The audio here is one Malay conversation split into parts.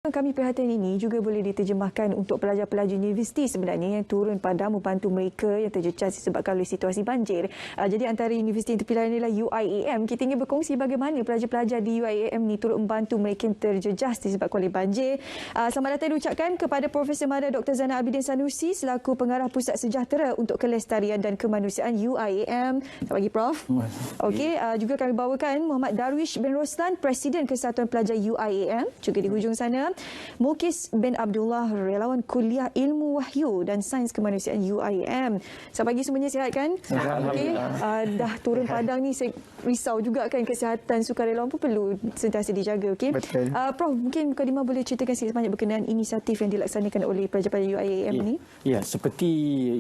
Kami prihatin ini juga boleh diterjemahkan untuk pelajar-pelajar universiti sebenarnya yang turun padam membantu mereka yang terjejas disebabkan oleh situasi banjir. Jadi antara universiti yang terpilihan adalah UIAM. Kita ingin berkongsi bagaimana pelajar-pelajar di UIAM ni turut membantu mereka yang terjejas disebabkan oleh banjir. Selamat datang diucapkan kepada Profesor Mada Dr. Zainal Abidin Sanusi selaku Pengarah Pusat Sejahtera untuk Kelestarian dan Kemanusiaan UIAM. Selamat pagi Prof. Okey, juga kami bawakan Muhammad Darwish bin Roslan, Presiden Kesatuan Pelajar UIAM. Juga di hujung sana Mukis bin Abdullah, relawan Kuliah Ilmu Wahyu dan Sains Kemanusiaan UIAM. Selamat pagi semuanya, sihat kan? Okey, dah turun padang ni saya risau juga kan kesihatan sukarelawan pun perlu sentiasa dijaga. Okey. Prof, mungkin Mukadimah boleh ceritakan sikit sebanyak berkenaan inisiatif yang dilaksanakan oleh pelajar-pelajar UIAM ni? Ya, seperti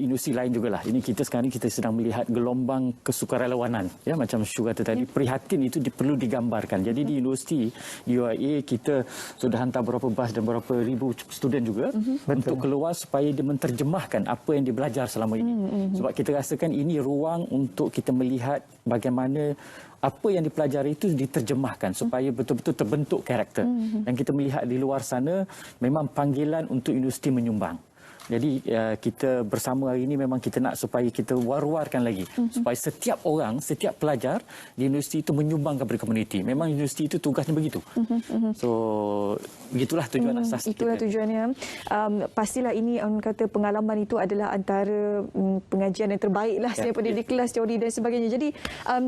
industri lain jugalah. Ini kita sekarang kita sedang melihat gelombang kesukarelawanan. Ya, macam Syu kata tadi, prihatin itu perlu digambarkan. Jadi di industri UIA kita sudah hantar berapa bas dan berapa ribu student juga untuk keluar supaya dia menterjemahkan apa yang dia belajar selama ini. Sebab kita rasakan ini ruang untuk kita melihat bagaimana apa yang dipelajari itu diterjemahkan supaya betul-betul terbentuk karakter. Dan kita melihat di luar sana memang panggilan untuk industri menyumbang. Jadi kita bersama hari ini memang kita nak supaya kita war-warkan lagi supaya setiap orang, setiap pelajar di industri itu menyumbang kepada komuniti. Memang industri itu tugasnya begitu. So begitulah tujuan asas. Itulah kita. Tujuannya. Pastilah ini orang kata pengalaman itu adalah antara pengajian yang terbaik lah daripada di kelas teori dan sebagainya. Jadi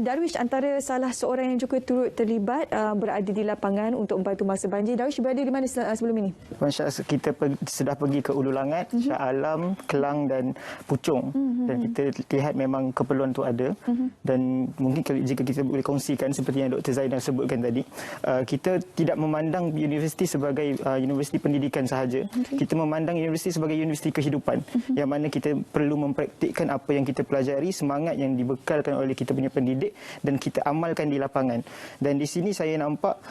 Darwish antara salah seorang yang juga turut terlibat berada di lapangan untuk membantu masa banjir. Darwish berada di mana sebelum ini? Kita sudah pergi ke Ulu Langat, Shah Alam, Kelang dan Puchong. Dan kita lihat memang keperluan itu ada. Dan mungkin jika kita boleh kongsikan seperti yang Dr. Zainal sebutkan tadi, kita tidak memandang universiti sebagai universiti pendidikan sahaja. Kita memandang universiti sebagai universiti kehidupan. Yang mana kita perlu mempraktikkan apa yang kita pelajari, semangat yang dibekalkan oleh kita punya pendidik dan kita amalkan di lapangan. Dan di sini saya nampak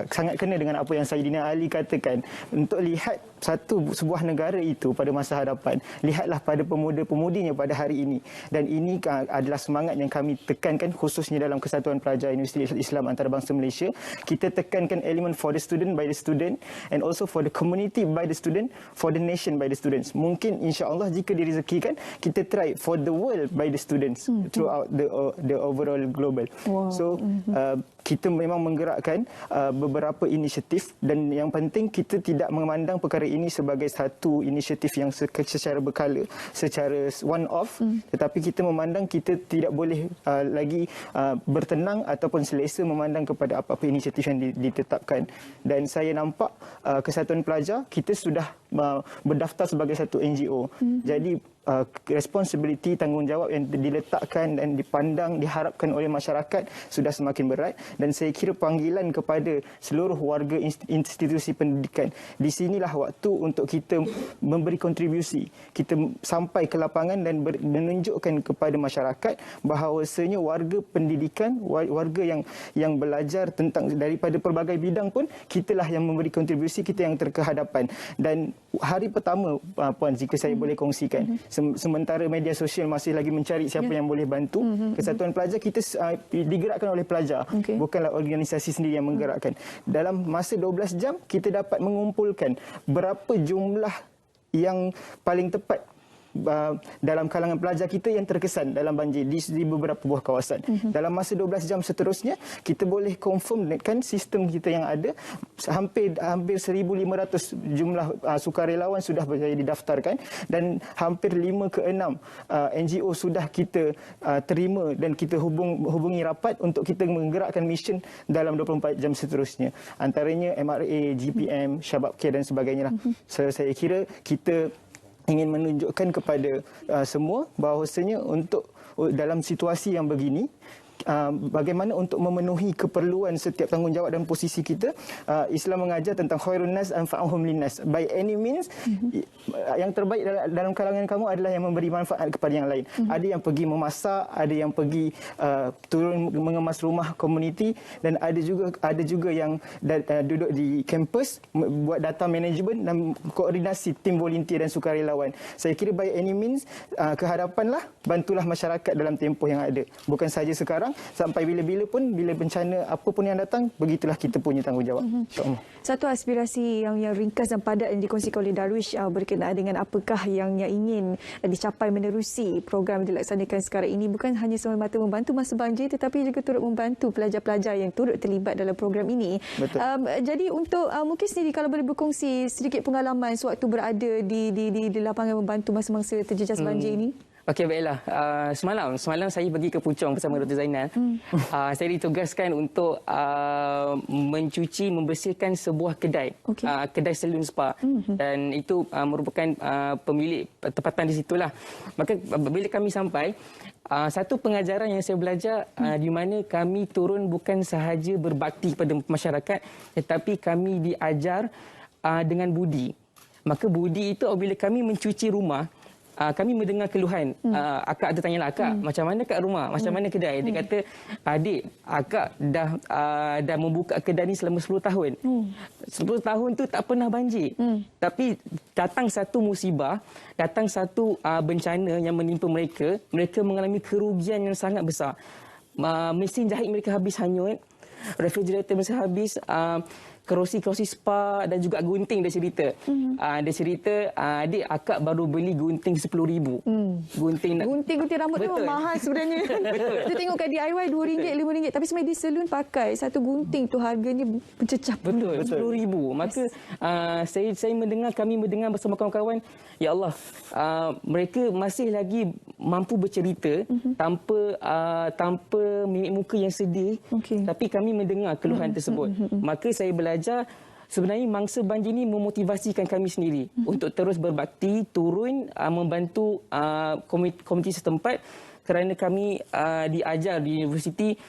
sangat kena dengan apa yang Saidina Ali katakan. Untuk lihat sebuah negara itu pada masa hadapan, lihatlah pada pemuda-pemudinya pada hari ini. Dan ini adalah semangat yang kami tekankan khususnya dalam Kesatuan Pelajar Universiti Islam Antarabangsa Malaysia. Kita tekankan elemen for the student by the student and also for the community by the student, for the nation by the students. Mungkin insya-Allah jika direzekikan kita try for the world by the students throughout the overall global. So kita memang menggerakkan beberapa inisiatif dan yang penting kita tidak memandang perkara ini sebagai satu inisiatif yang secara berkala, secara one off, tetapi kita memandang kita tidak boleh lagi bertenang ataupun selesa memandang kepada apa-apa inisiatif yang ditetapkan. Dan saya nampak Kesatuan Pelajar kita sudah berdaftar sebagai satu NGO. Jadi responsibility, tanggungjawab yang diletakkan dan dipandang, diharapkan oleh masyarakat sudah semakin berat. Dan saya kira panggilan kepada seluruh warga institusi pendidikan. Di sinilah waktu untuk kita memberi kontribusi. Kita sampai ke lapangan dan menunjukkan kepada masyarakat bahawasanya warga pendidikan, warga yang belajar tentang daripada pelbagai bidang pun, kitalah yang memberi kontribusi, kita yang terkehadapan. Dan hari pertama, Puan, jika saya boleh kongsikan, sementara media sosial masih lagi mencari siapa yang boleh bantu, Kesatuan Pelajar kita digerakkan oleh pelajar, bukanlah organisasi sendiri yang menggerakkan. Dalam masa 12 jam kita dapat mengumpulkan berapa jumlah yang paling tepat dalam kalangan pelajar kita yang terkesan dalam banjir di beberapa buah kawasan. Dalam masa 12 jam seterusnya kita boleh confirm kan sistem kita yang ada, hampir 1,500 jumlah sukarelawan sudah berjaya didaftarkan dan hampir 5 ke 6 NGO sudah kita terima dan kita hubungi rapat untuk kita menggerakkan mission dalam 24 jam seterusnya. Antaranya MRA, GPM, Syabab Care dan sebagainya lah. Saya kira kita ingin menunjukkan kepada semua bahawasanya untuk dalam situasi yang begini, bagaimana untuk memenuhi keperluan setiap tanggungjawab dan posisi kita. Islam mengajar tentang khairun nas anfa'uhum linnas. By any means, yang terbaik dalam kalangan kamu adalah yang memberi manfaat kepada yang lain. Ada yang pergi memasak, ada yang pergi turun mengemas rumah komuniti, dan ada juga yang duduk di kampus buat data management dan koordinasi tim volunteer dan sukarelawan. Saya kira by any means, kehadapanlah, bantulah masyarakat dalam tempoh yang ada. Bukan sahaja sekarang, sekarang sampai bila-bila pun, bila bencana apa pun yang datang, begitulah kita punya tanggungjawab. InsyaAllah. Satu aspirasi yang ringkas dan padat yang dikongsikan oleh Darwish berkenaan dengan apakah yang ingin dicapai menerusi program yang dilaksanakan sekarang ini, bukan hanya semata-mata membantu masa banjir tetapi juga turut membantu pelajar-pelajar yang turut terlibat dalam program ini. Betul. Jadi untuk mungkin sendiri kalau boleh berkongsi sedikit pengalaman sewaktu berada di lapangan membantu masa-masa terjejas banjir ini. Okey, baiklah. Semalam saya pergi ke Puchong bersama Dr. Zainal. Saya ditugaskan untuk mencuci, membersihkan sebuah kedai. Kedai salon spa. Dan itu merupakan pemilik tempatan di situlah. Maka bila kami sampai, satu pengajaran yang saya belajar di mana kami turun bukan sahaja berbakti kepada masyarakat, tetapi kami diajar dengan budi. Maka budi itu apabila kami mencuci rumah, kami mendengar keluhan. Akak ada tanyalah, akak macam mana kat rumah, macam mana kedai. Dia kata, adik, akak dah membuka kedai ni selama 10 tahun. 10 tahun tu tak pernah banjir. Tapi datang satu musibah, datang satu bencana yang menimpa mereka. Mereka mengalami kerugian yang sangat besar. Mesin jahit mereka habis hanyut, refrigerator mereka habis, kerusi spa dan juga gunting dia cerita. Dia cerita, adik, akak baru beli gunting 10,000. Gunting rambut tu memang mahal sebenarnya. Kita tengok kat DIY RM2, RM5. Tapi sebenarnya di salon pakai satu gunting tu harganya mencecah. Betul, 10,000. Maka kami mendengar bersama kawan-kawan, ya Allah, mereka masih lagi mampu bercerita tanpa mimik muka yang sedih. Tapi kami mendengar keluhan tersebut. Maka saya belajar, sebenarnya mangsa banjir ini memotivasikan kami sendiri untuk terus berbakti, turun membantu komuniti setempat, kerana kami diajar di universiti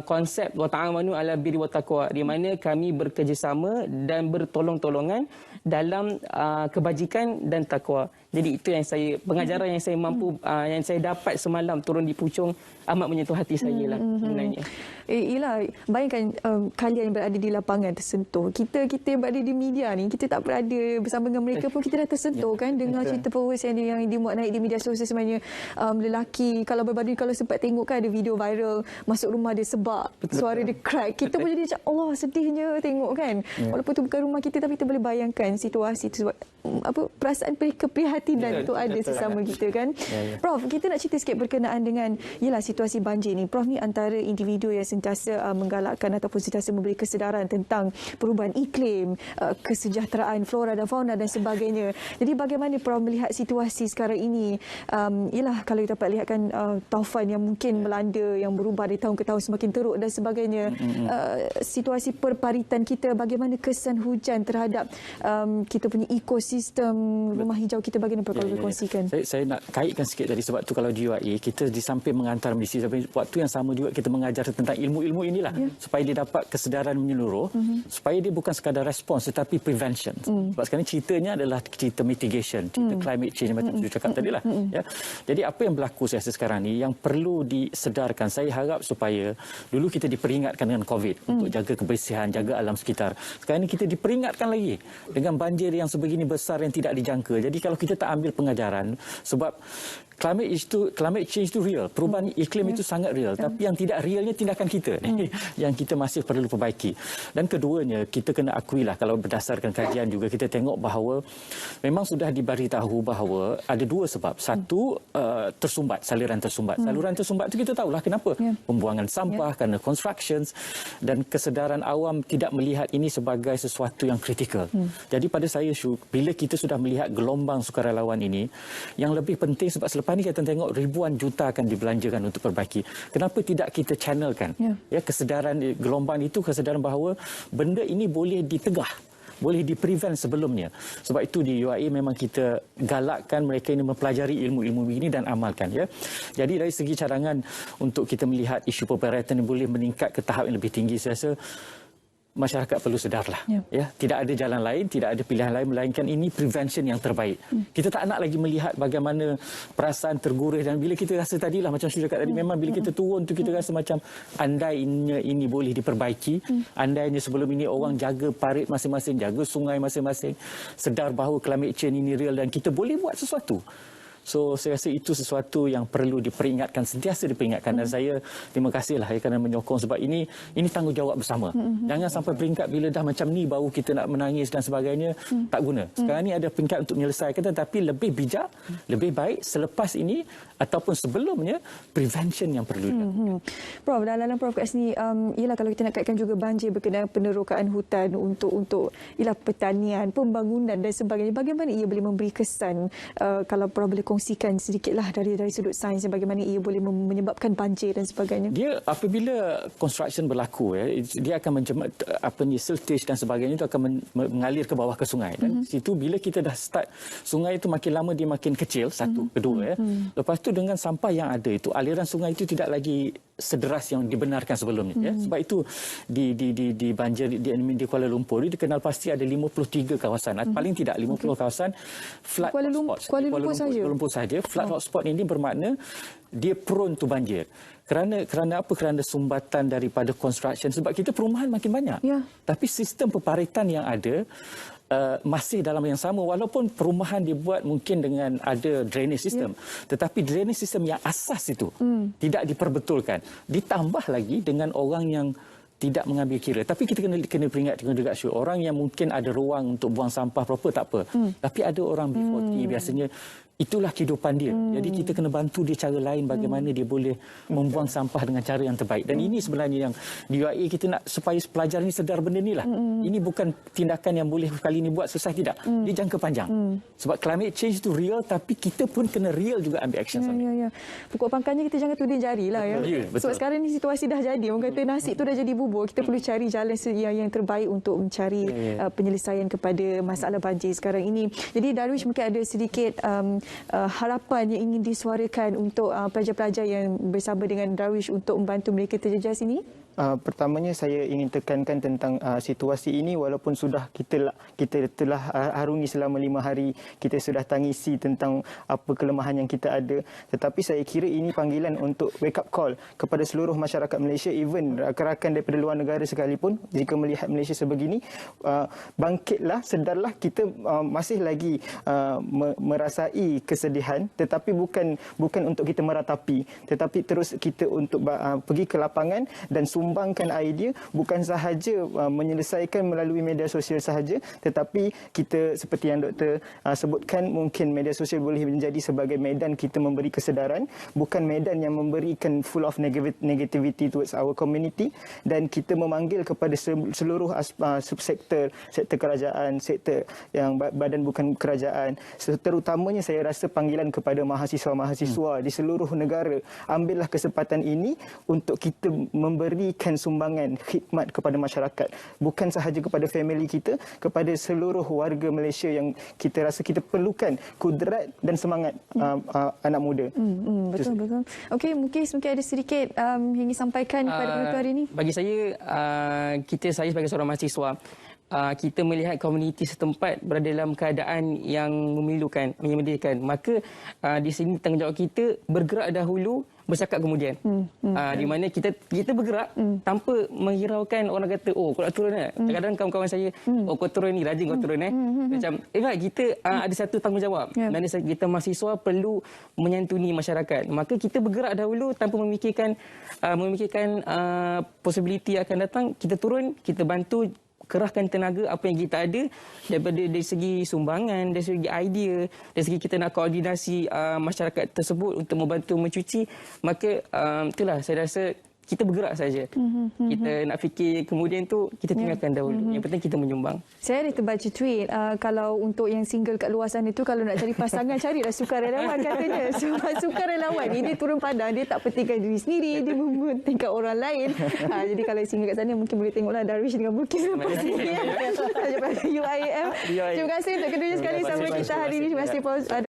konsep wa ta'awanu 'alal birri wat taqwa, di mana kami bekerjasama dan bertolong-tolongan dalam kebajikan dan takwa. Jadi itu yang pengajaran yang saya mampu yang saya dapat semalam turun di Puchong amat menyentuh hati saya lah sebenarnya. Yelah, bayangkan kalian yang berada di lapangan tersentuh. Kita yang berada di media ni, kita tak berada bersama dengan mereka pun kita dah tersentuh kan dengan cerita perkongsian yang dimuat naik di media sosial sebenarnya. Lelaki kalau berbadu, kalau sempat tengok kan ada video viral masuk rumah dia sebab suara dia crack. Kita pun jadi macam Allah, sedihnya tengok kan. Walaupun tu bukan rumah kita tapi kita boleh bayangkan situasi tu, sebab perasaan keprihatinan tu ada sesama kita kan. Prof, kita nak cerita sikit berkenaan dengan situasi banjir ni. Prof ni antara individu yang sentiasa menggalakkan ataupun sentiasa memberi kesedaran tentang perubahan iklim, kesejahteraan flora dan fauna dan sebagainya. Jadi bagaimana Prof melihat situasi sekarang ini? Kalau kita dapat lihat kan taufan yang mungkin melanda, yang berubah dari tahun ke tahun semakin teruk dan sebagainya. Situasi perparitan kita, bagaimana kesan hujan terhadap kita punya ekosistem rumah hijau kita, bagaimana Prof kalau berkongsikan? Saya nak kaitkan sikit tadi, sebab tu kalau di UIA kita di samping mengantar misi, waktu yang sama juga kita mengajar tentang ilmu-ilmu inilah supaya dia dapat kesedaran menyeluruh, supaya dia bukan sekadar respons tetapi prevention. Sebab sekarang ceritanya adalah cerita mitigation, cerita climate change macam saya cakap tadi lah. Jadi apa yang berlaku saya rasa sekarang ni yang perlu disedarkan, saya harap supaya dulu kita diperingatkan dengan COVID untuk jaga kebersihan, jaga alam sekitar. Sekarang ni kita diperingatkan lagi dengan banjir yang sebegini besar yang tidak dijangka. Jadi kalau kita tak ambil pengajaran, sebab climate change itu real, perubahan iklim itu sangat real, tapi yang tidak realnya tindakan kita yang kita masih perlu perbaiki. Dan keduanya, kita kena akuilah, kalau berdasarkan kajian juga kita tengok bahawa memang sudah diberitahu bahawa ada dua sebab. Satu, saluran tersumbat. Saluran tersumbat itu kita tahulah kenapa. Pembuangan sampah kerana constructions, dan kesedaran awam tidak melihat ini sebagai sesuatu yang kritikal. Jadi pada saya, bila kita sudah melihat gelombang sukarelawan ini, yang lebih penting, sebab selepas ni kita tengok ribuan juta akan dibelanjakan untuk perbaiki. Kenapa tidak kita channelkan kesedaran gelombang itu, kesedaran bahawa benda ini boleh ditegah, boleh di-prevent sebelumnya. Sebab itu di UIA memang kita galakkan mereka ini mempelajari ilmu-ilmu ini dan amalkan. Jadi dari segi cadangan untuk kita melihat isu perparatan yang boleh meningkat ke tahap yang lebih tinggi, saya rasa masyarakat perlu sedarlah. Tidak ada jalan lain, tidak ada pilihan lain melainkan ini prevention yang terbaik. Kita tak nak lagi melihat bagaimana perasaan tergurih, dan bila kita rasa tadilah macam saya cakap tadi, memang bila kita turun tu kita rasa macam andainya ini boleh diperbaiki, andainya sebelum ini orang jaga parit masing-masing, jaga sungai masing-masing, sedar bahawa climate change ini real dan kita boleh buat sesuatu. So saya rasa itu sesuatu yang perlu diperingatkan, sentiasa diperingatkan. Dan saya terima kasihlah kerana menyokong, sebab ini tanggungjawab bersama. Jangan sampai peringkat bila dah macam ni baru kita nak menangis dan sebagainya, tak guna. Sekarang ni ada peringkat untuk menyelesaikan, tetapi lebih bijak, lebih baik selepas ini ataupun sebelumnya, prevention yang perlu dilakukan. Prof, dalam Prof kat sini, ialah kalau kita nak kaitkan juga banjir berkenaan penerokaan hutan untuk ialah pertanian, pembangunan dan sebagainya, bagaimana ia boleh memberi kesan, kalau Prof boleh kongsikan sedikitlah dari sudut sains, bagaimana ia boleh menyebabkan banjir dan sebagainya. Dia apabila construction berlaku, dia akan siltage dan sebagainya itu akan mengalir ke bawah ke sungai. Dan situ bila kita dah start, sungai itu makin lama dia makin kecil, satu, kedua. Lepas tu dengan sampah yang ada itu, aliran sungai itu tidak lagi sederas yang dibenarkan sebelumnya. Sebab itu di banjir di Kuala Lumpur ini dikenal pasti ada 53 kawasan, paling tidak 50 kawasan flood hotspots. Kuala Lumpur saja. Flood hotspot ini bermakna dia prone to banjir. Kerana apa? Kerana sumbatan daripada construction. Sebab kita perumahan makin banyak. Tapi sistem peparitan yang ada masih dalam yang sama, walaupun perumahan dibuat mungkin dengan ada drainage system, tetapi drainage system yang asas itu tidak diperbetulkan, ditambah lagi dengan orang yang tidak mengambil kira. Tapi kita kena peringat juga, orang yang mungkin ada ruang untuk buang sampah proper tak apa, tapi ada orang B40 biasanya itulah kehidupan dia. Jadi kita kena bantu dia cara lain bagaimana dia boleh membuang sampah dengan cara yang terbaik. Dan ini sebenarnya yang di UIA kita nak supaya pelajar ini sedar benda ni lah. Ini bukan tindakan yang boleh kali ini buat selesai, tidak. Dia jangka panjang. Sebab climate change itu real, tapi kita pun kena real juga ambil action. Pokok pangkalnya kita jangan tuding jari lah. Sebab sekarang ni situasi dah jadi. Orang kata nasi tu dah jadi bubur. Kita perlu cari jalan yang terbaik untuk mencari penyelesaian kepada masalah banjir sekarang ini. Jadi Darwish mungkin ada sedikit harapan yang ingin disuarakan untuk pelajar-pelajar yang bersama dengan Darwish untuk membantu mereka terjejas ini? Pertamanya saya ingin tekankan tentang situasi ini, walaupun sudah kita telah harungi selama 5 hari, kita sudah tangisi tentang apa kelemahan yang kita ada, tetapi saya kira ini panggilan untuk wake up call kepada seluruh masyarakat Malaysia, even rakan-rakan daripada luar negara sekalipun. Jika melihat Malaysia sebegini, bangkitlah, sedarlah, kita masih lagi merasai kesedihan, tetapi bukan untuk kita meratapi, tetapi terus kita untuk pergi ke lapangan dan sumbangkan idea, bukan sahaja menyelesaikan melalui media sosial sahaja, tetapi kita seperti yang doktor sebutkan, mungkin media sosial boleh menjadi sebagai medan kita memberi kesedaran, bukan medan yang memberikan full of negativity towards our community. Dan kita memanggil kepada seluruh subsektor, sektor kerajaan, sektor yang badan bukan kerajaan, terutamanya saya rasa panggilan kepada mahasiswa-mahasiswa di seluruh negara, ambillah kesempatan ini untuk kita memberikan sumbangan khidmat kepada masyarakat, bukan sahaja kepada family kita, kepada seluruh warga Malaysia yang kita rasa kita perlukan kudrat dan semangat anak muda. Betul. Okey, mungkin ada sedikit yang ingin sampaikan kepada penonton hari ini. Bagi saya, saya sebagai seorang mahasiswa, kita melihat komuniti setempat berada dalam keadaan yang menyedihkan. Maka di sini tanggungjawab kita bergerak dahulu, bercakap kemudian. Di mana kita bergerak tanpa menghiraukan orang kata, kau nak turun tak? Kadang-kadang kawan-kawan saya, kau turun ni, rajin kau turun. Macam, kita ada satu tanggungjawab. Dan kita mahasiswa perlu menyantuni masyarakat. Maka kita bergerak dahulu tanpa memikirkan possibility yang akan datang. Kita turun, kita bantu, kerahkan tenaga apa yang kita ada, daripada dari segi sumbangan, dari segi idea, dari segi kita nak koordinasi masyarakat tersebut untuk membantu mencuci. Maka itulah saya rasa kita bergerak saja. Kita nak fikir kemudian tu kita tinggalkan dahulu. Yang penting kita menyumbang. Saya ada terbaca tweet, kalau untuk yang single kat luar sana tu, kalau nak cari pasangan, carilah sukarelawan katanya. Sebab sukarelawan ni dia turun padang, dia tak pentingkan diri sendiri, dia mementingkan orang lain. Jadi kalau single kat sana mungkin boleh tengoklah Darwish dengan Bulkis lepas ni. Daripada UIAM. Terima kasih untuk kedua sekali sama kita hari ini. Terima kasih